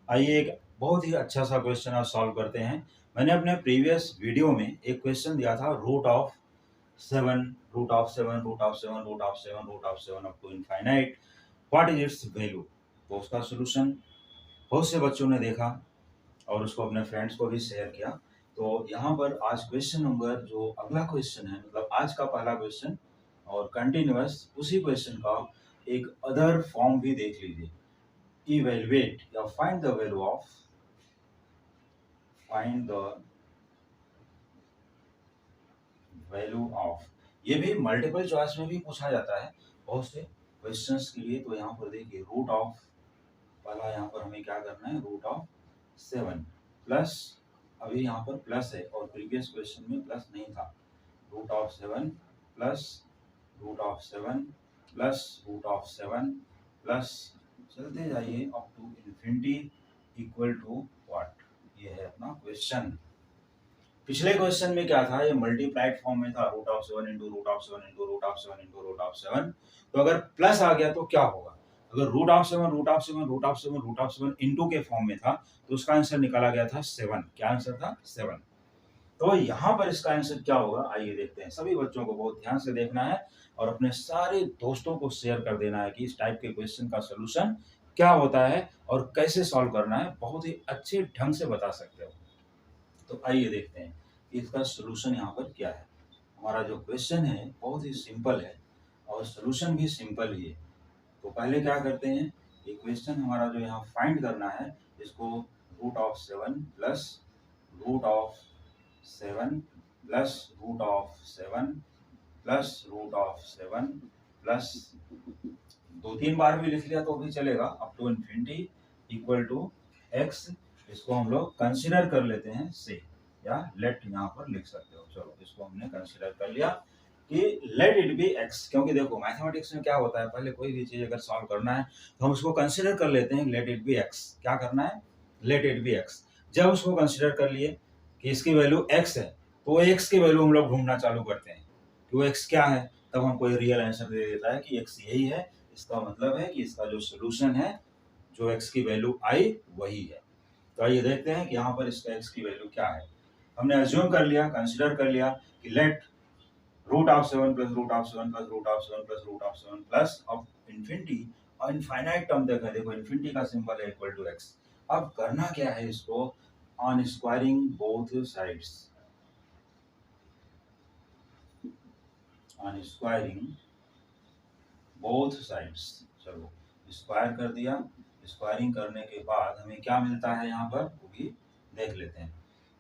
आइए एक बहुत ही अच्छा सा क्वेश्चन आज सॉल्व करते हैं। मैंने अपने प्रीवियस वीडियो में एक क्वेश्चन दिया था root of 7, root of 7, root of 7, root of 7, root of 7 up to infinite, what is its value. तो उसका सॉल्यूशन बहुत से बच्चों ने देखा और उसको अपने फ्रेंड्स को भी शेयर किया। तो यहाँ पर आज क्वेश्चन नंबर जो अगला क्वेश्चन है, मतलब आज का पहला क्वेश्चन और कंटिन्यूअस उसी क्वेश्चन का एक अदर फॉर्म भी देख लीजिए। इवेलुएट या find the value of, find the value of, ये भी मल्टीपल चॉइस में भी पूछा जाता है बहुत से क्वेश्चंस के लिए। तो यहाँ पर देखिए रूट ऑफ, पहला यहाँ पर हमें क्या करना है, रूट ऑफ 7 प्लस, अभी यहाँ पर प्लस है और प्रीवियस क्वेश्चन में प्लस नहीं था। Root of 7 plus root of 7 plus root of 7 plus, चलते जाइए up to infinity equal to what, ये है अपना क्वेश्चन। पिछले क्वेश्चन में क्या था, ये मल्टीप्लाइड फॉर्म में था, root of 7 into root of 7 into root of 7 into root of 7। तो अगर प्लस आ गया तो क्या होगा, अगर root of 7 root of 7 root of 7 root of 7 into के फॉर्म में था तो उसका आंसर निकाला गया था 7। क्या आंसर था, 7। तो यहाँ पर इसका आंसर क्या होगा, आइए देखते हैं। सभी बच्चों को बहुत ध्यान से देखना है और अपने सारे दोस्तों को शेयर कर देना है कि इस टाइप के क्वेश्चन का सोल्यूशन क्या होता है और कैसे सॉल्व करना है, बहुत ही अच्छे ढंग से बता सकते हो। तो आइए देखते हैं कि इसका सोल्यूशन यहाँ पर क्या है। हमारा जो क्वेश्चन है बहुत ही सिंपल है और सोल्यूशन भी सिंपल ही है। तो पहले क्या करते हैं, ये क्वेश्चन हमारा जो यहाँ फाइंड करना है, इसको root of 7 plus root of 7 plus root of 7 plus root of 7 plus, दो तीन बार भी लिख लिया तो भी चलेगा, up to infinity equal to x. इसको हम लोग कंसिडर कर लेते हैं से, या लेट यहाँ पर लिख सकते हो। चलो इसको हमने कंसिडर कर लिया कि लेट इट बी एक्स, क्योंकि देखो मैथमेटिक्स में क्या होता है, पहले कोई भी चीज अगर सॉल्व करना है तो हम उसको कंसिडर कर लेते हैं, लेट इट बी एक्स। क्या करना है, लेट इट बी एक्स। जब उसको कंसिडर कर लिए कि इसकी वैल्यू एक्स है तो एक्स की वैल्यू हम लोग ढूंढना चालू करते हैं कि वो एक्स क्या है, तब हमको रियल आंसर दे देता है कि एक्स यही है। इसका मतलब है कि इसका जो सोल्यूशन है, जो एक्स की वैल्यू आई वही है। तो आइए देखते हैं कि यहाँ पर इसका एक्स की वैल्यू क्या है। हमने अज्यूम कर लिया, कंसिडर कर लिया कि let root of 7 plus root of 7 plus root of 7 plus root of 7 plus of infinity, और इनफाइनाइट टर्म तक है, देखो इन्फिनिटी का सिंबल है इक्वल टू एक्स। अब करना क्या है इसको, on squaring both sides, on squaring both sides. चलो स्क्वायर कर दिया, स्क्वायरिंग करने के बाद हमें क्या मिलता है यहाँ पर वो भी देख लेते हैं।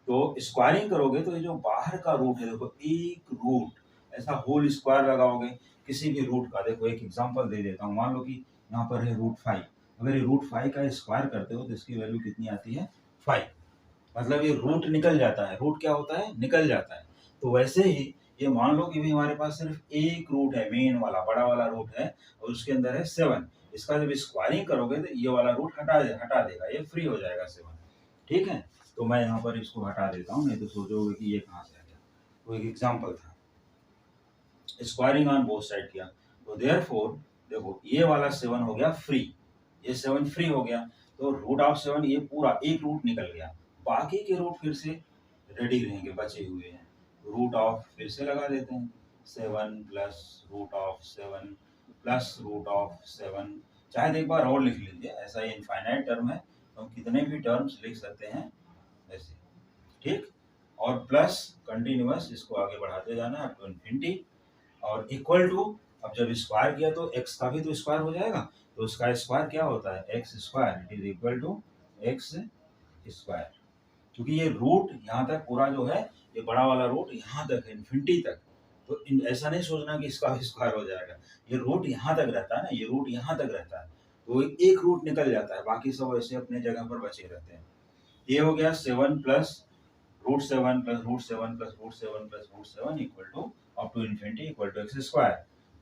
तो स्क्वायरिंग करोगे तो ये जो बाहर का रूट है, देखो एक रूट ऐसा होल स्क्वायर लगाओगे किसी भी रूट का। देखो एक एग्जांपल दे देता हूँ, मान लो कि यहाँ पर है रूट 5, अगर ये रूट 5 का स्क्वायर करते हो तो इसकी वैल्यू कितनी आती है, 5। मतलब ये रूट निकल जाता है, रूट क्या होता है, निकल जाता है। तो वैसे ही ये मान लो कि भी हमारे पास सिर्फ एक रूट है, मेन वाला बड़ा वाला रूट है और उसके अंदर है 7। इसका जब स्क्वायरिंग करोगे तो ये वाला रूट हटा देगा, ये फ्री हो जाएगा 7। ठीक है, तो मैं यहाँ पर इसको हटा देता हूँ, नहीं तो सोचोगे कि ये कहाँ से आ गया। तो एक एग्जाम्पल था, स्क्वायरिंग ऑन बोथ साइड किया तो देयरफॉर देखो ये वाला 7 हो गया फ्री, ये 7 फ्री हो गया। तो रूट ऑफ 7 ये पूरा एक रूट निकल गया, बाकी के रूट फिर से रेडी रहेंगे, बचे हुए हैं। रूट ऑफ फिर से लगा देते हैं, 7 plus root of 7 plus root of 7। चाहे एक बार और लिख लीजिए, ऐसा ये इनफाइनाइट टर्म है तो हम कितने भी टर्म्स लिख सकते हैं ऐसे। ठीक, और प्लस कंटिन्यूअस इसको आगे बढ़ाते जाना है अप टू इन्फिनिटी, और इक्वल टू, अब जब स्क्वायर किया तो एक्स का भी तो स्क्वायर हो जाएगा, तो उसका स्क्वायर क्या होता है, x square, it is equal to x square. क्योंकि ये रूट यहाँ तक पूरा जो है, ये बड़ा वाला रूट यहाँ तक है इन्फिनिटी तक। तो ऐसा नहीं सोचना कि इसका स्क्वायर हो जाएगा, ये रूट यहाँ तक रहता है ना, ये रूट यहाँ तक रहता है, तो एक रूट निकल जाता है, बाकी सब ऐसे अपने जगह पर बचे रहते हैं। ये हो गया 7 plus root 7 plus root 7 plus root 7 plus root 7 equal to up to infinity equal to x square.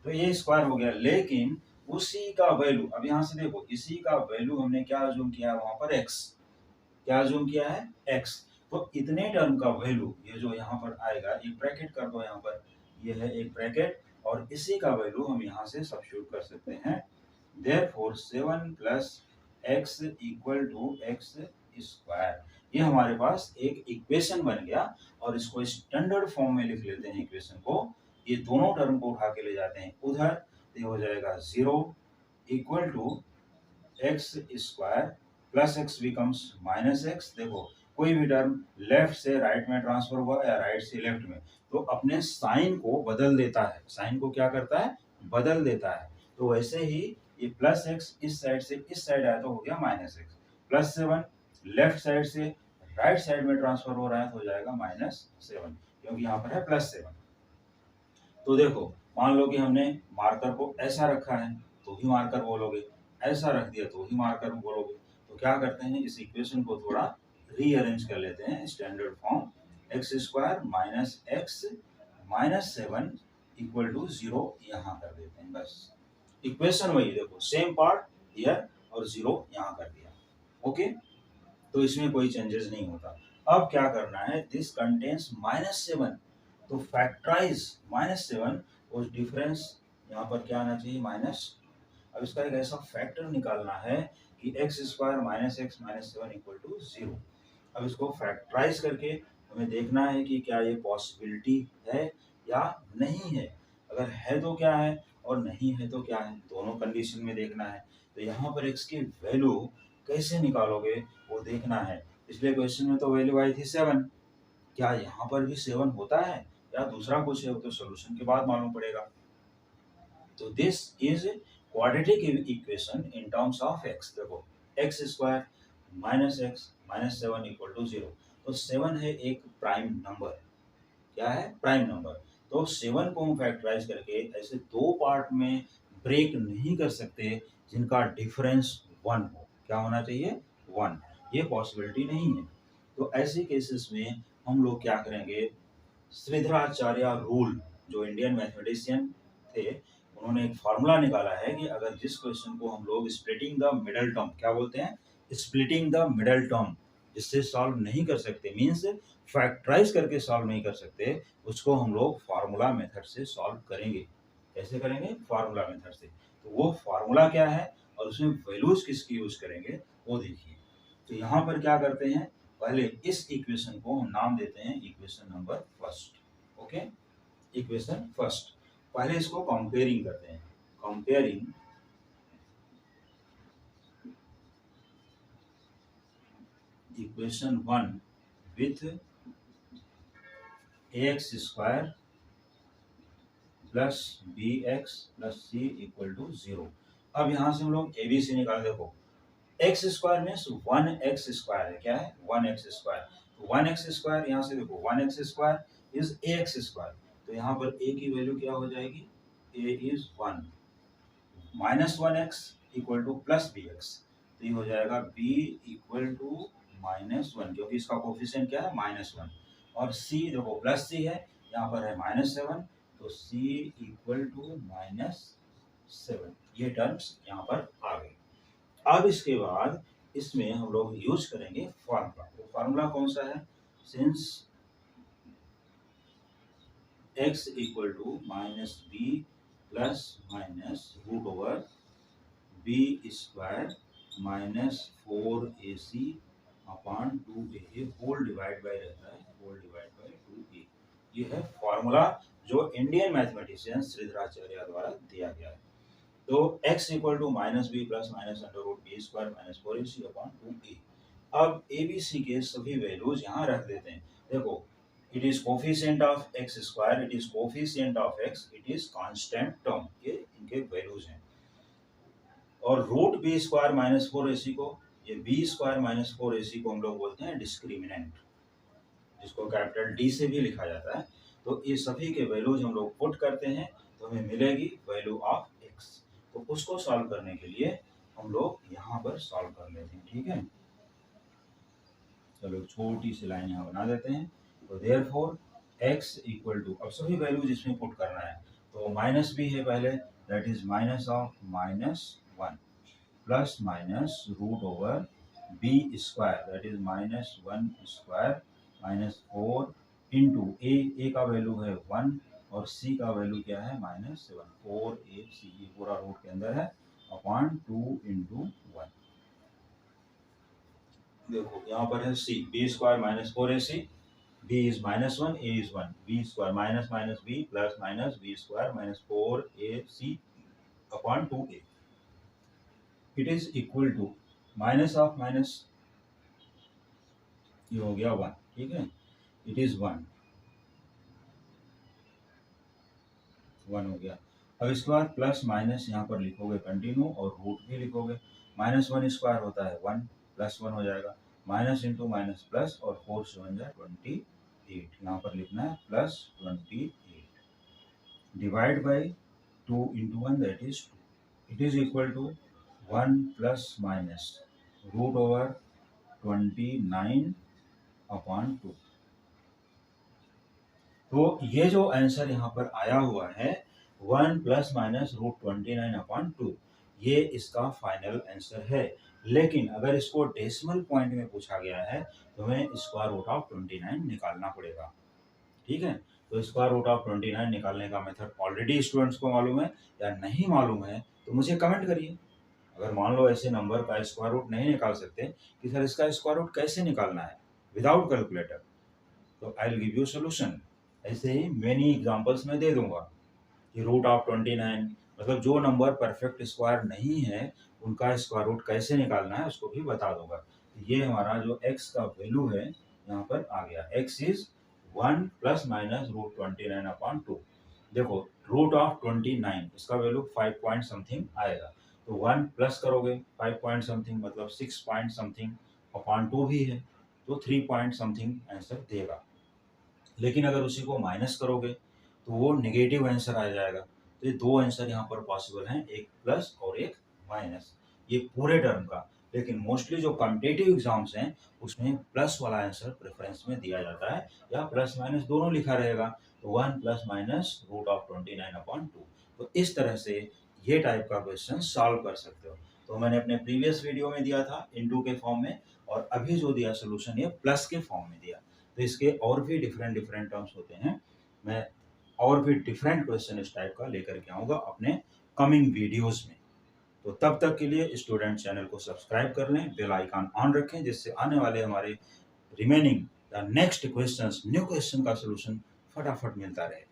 तो ये स्क्वायर हो गया, लेकिन उसी का वैल्यू, अब यहाँ से देखो इसी का वैल्यू हमने क्या अज्यूम किया है वहां पर, एक्स। क्या अज्यूम किया है, एक्स। तो इतने टर्म का वैल्यू ये जो यहाँ पर आएगा, एक ब्रैकेट कर दो यहाँ पर, ये है एक ब्रैकेट, और इसी का वैल्यू हम यहाँ से सब्स्टिट्यूट कर सकते हैं। Therefore 7 plus x equal to x square. ये हमारे पास एक इक्वेशन बन गया और इसको स्टैंडर्ड फॉर्म में लिख लेते हैं इक्वेशन को। ये दोनों टर्म को उठा के ले जाते हैं उधर, तो ये हो जाएगा 0 equal to x square plus x becomes minus x. देखो कोई भी टर्म लेफ्ट से राइट में ट्रांसफर हुआ या राइट से लेफ्ट में, तो अपने साइन को बदल देता है। साइन को क्या करता है? बदल देता है। तो वैसे ही ये प्लस एक्स इस साइड से इस साइड आया तो हो गया minus x, plus 7 left side से राइट साइड में ट्रांसफर हो रहा है तो हो जाएगा -7, क्योंकि यहाँ पर है +7। तो देखो मान लो कि हमने मार्कर को ऐसा रखा है तो ही मार्कर बोलोगे, ऐसा रख दिया तो ही मार्कर बोलोगे। तो क्या करते हैं, इस इक्वेशन को थोड़ा रीअरेंज कर लेते हैं standard form. X square minus x minus 7 equal to 0 यहाँ कर देते हैं। बस इक्वेशन वही, देखो सेम पार्ट हियर और 0 यहाँ कर दिया। ओके, तो इसमें कोई चेंजेस नहीं होता। अब क्या करना है, दिस कंटेन्स -7, तो फैक्टराइज -7 और डिफरेंस यहाँ पर क्या आना चाहिए माइनस। अब इसका एक ऐसा फैक्टर निकालना है कि x square minus x minus 7 equal to 0। अब इसको फैक्टराइज करके हमें देखना है कि क्या ये पॉसिबिलिटी है या नहीं है। अगर है तो क्या है और नहीं है तो क्या है, दोनों कंडीशन में देखना है। तो यहाँ पर एक्स की वैल्यू कैसे निकालोगे वो देखना है। पिछले क्वेश्चन में तो वैल्यू आई थी 7, क्या यहाँ पर भी 7 होता है या दूसरा कुछ है, वो तो सोल्यूशन के बाद मालूम पड़ेगा। तो this is quadratic equation in terms of x. देखो x square minus x minus 7 equal to 0। तो 7 है एक प्राइम नंबर। क्या है? Prime number. तो 7 को हम फैक्टराइज करके ऐसे दो पार्ट में ब्रेक नहीं कर सकते जिनका डिफरेंस 1 हो। क्या होना चाहिए? 1। ये पॉसिबिलिटी नहीं है। तो ऐसे केसेस में हम लोग क्या करेंगे, श्रीधराचार्य रूल, जो इंडियन मैथमेटिशियन थे, उन्होंने एक फार्मूला निकाला है कि अगर जिस क्वेश्चन को हम लोग स्प्लिटिंग द मिडल टर्म, क्या बोलते हैं, स्प्लिटिंग द मिडल टर्म, जिससे सॉल्व नहीं कर सकते, मीन्स फैक्टराइज करके सॉल्व नहीं कर सकते, उसको हम लोग फार्मूला मेथड से सॉल्व करेंगे। कैसे करेंगे? फार्मूला मेथड से। तो वो फार्मूला क्या है और उसमें वैल्यूज किसकी यूज करेंगे वो देखिए। तो यहाँ पर क्या करते हैं, पहले इस इक्वेशन को हम नाम देते हैं equation number first. Okay, equation first. पहले इसको कंपेयरिंग करते हैं। Comparing equation 1 with ax square plus bx plus c equal to 0। अब यहाँ से हम लोग abc निकाल, देखो x square means 1x square है। क्या है? 1x square. तो 1x स्क्वायर यहाँ से देखो 1x square is ax square. तो यहाँ पर a की वैल्यू क्या हो जाएगी? a is 1 minus 1x equal two plus bx। तो ये हो जाएगा b इक्वल टू -1, क्योंकि इसका कोफिशिएंट क्या है? -1। और c देखो प्लस c है, यहाँ पर है -7, तो c इक्वल टू -7। ये टर्म्स यहाँ पर आ गई। अब इसके बाद इसमें हम लोग यूज करेंगे फार्मूला। तो फार्मूला कौन सा है? Since x equal to -b plus minus root over b square -4ac upon 2a whole divide by रहता है, होल डिवाइड बाय 2a। ये है फार्मूला जो इंडियन मैथमेटिशियन श्रीधराचार्य द्वारा दिया गया है। तो x equal to -b plus minus under root b square minus 4ac upon 2a। अब abc के सभी वैल्यूज यहाँ रख देते हैं। देखो it is coefficient of x square, it is coefficient of x, it is constant term, ये इनके वैल्यूज हैं। और root b square minus 4ac को, ये बी स्क्वायर माइनस 4ac को हम लोग बोलते हैं डिस्क्रिमिनेंट, जिसको कैपिटल डी से भी लिखा जाता है। तो ये सभी के वैल्यूज हम लोग पुट करते हैं तो हमें मिलेगी वैल्यू ऑफ एक्स। तो उसको सॉल्व करने के लिए हम लोग यहाँ पर सॉल्व कर लेते हैं। ठीक है, चलो छोटी सी लाइन यहाँ बना देते हैं। तो देयरफॉर x इक्वल टू, अब सभी वैल्यूज इसमें पुट करना है। तो माइनस भी है पहले, that is minus of -1 plus minus root over b square, that is -1 square minus 4 into a का वैल्यू है 1 और c का वैल्यू क्या है? -7। 4ac ये पूरा रूट के अंदर है अपॉन 2 इंटू 1। देखो यहाँ पर है c, b square minus 4ac, b is -1, a is 1, b square minus minus b plus minus b square minus 4ac upon 2a. It is equal to minus of minus, ये हो गया 1, ठीक है, it is 1 हो गया। अब इसके बाद प्लस माइनस यहाँ पर लिखोगे कंटिन्यू और रूट भी लिखोगे। -1 स्क्वायर होता है 1, +1 हो जाएगा, माइनस इंटू माइनस प्लस और 4 से बन जाए 28, यहाँ पर लिखना है +28 divide by 2 into 1 that is 2. It is equal to 1 plus minus root over 29 upon 2. तो ये जो आंसर यहाँ पर आया हुआ है 1 प्लस माइनस रूट 29 अपॉन 2, ये इसका फाइनल आंसर है। लेकिन अगर इसको डेसिमल पॉइंट में पूछा गया है तो हमें स्क्वायर रूट ऑफ 29 निकालना पड़ेगा, ठीक है। तो स्क्वायर रूट ऑफ 29 निकालने का मेथड ऑलरेडी स्टूडेंट्स को मालूम है या नहीं मालूम है तो मुझे कमेंट करिए। अगर मान लो ऐसे नंबर का स्क्वायर रूट नहीं निकाल सकते कि सर इसका स्क्वायर रूट कैसे निकालना है विदाउट कैलकुलेटर, तो I will give you solution. ऐसे ही मेनी एग्जांपल्स में दे दूंगा कि रूट ऑफ 29 मतलब जो नंबर परफेक्ट स्क्वायर नहीं है उनका स्क्वायर रूट कैसे निकालना है उसको भी बता दूंगा। ये हमारा जो x का वैल्यू है यहाँ पर आ गया, x is 1 plus minus root 29 upon 2। देखो रूट ऑफ 29 इसका वैल्यू 5 पॉइंट समथिंग आएगा, तो 1 प्लस करोगे 5 पॉइंट समथिंग मतलब 6 पॉइंट समथिंग अपॉन 2 भी है तो 3 पॉइंट समथिंग आंसर देगा। लेकिन अगर उसी को माइनस करोगे तो वो नेगेटिव आंसर आ जाएगा। तो ये दो आंसर यहाँ पर पॉसिबल हैं, एक प्लस और एक माइनस, ये पूरे टर्म का। लेकिन मोस्टली जो कॉम्पिटिटिव एग्जाम्स हैं उसमें प्लस वाला आंसर प्रेफरेंस में दिया जाता है या प्लस माइनस दोनों लिखा रहेगा, तो 1 plus minus root of 29 upon 2। तो इस तरह से ये टाइप का क्वेश्चन सॉल्व कर सकते हो। तो मैंने अपने प्रीवियस वीडियो में दिया था इनटू के फॉर्म में, और अभी जो दिया सोल्यूशन ये प्लस के फॉर्म में दिया। तो इसके और भी डिफरेंट डिफरेंट टर्म्स होते हैं, मैं और भी डिफरेंट क्वेश्चन इस टाइप का लेकर के आऊँगा अपने कमिंग वीडियोस में। तो तब तक के लिए स्टूडेंट चैनल को सब्सक्राइब कर लें, बेल आइकन ऑन रखें, जिससे आने वाले हमारे रिमेनिंग या नेक्स्ट क्वेश्चंस न्यू क्वेश्चन का सोल्यूशन फटाफट मिलता रहे।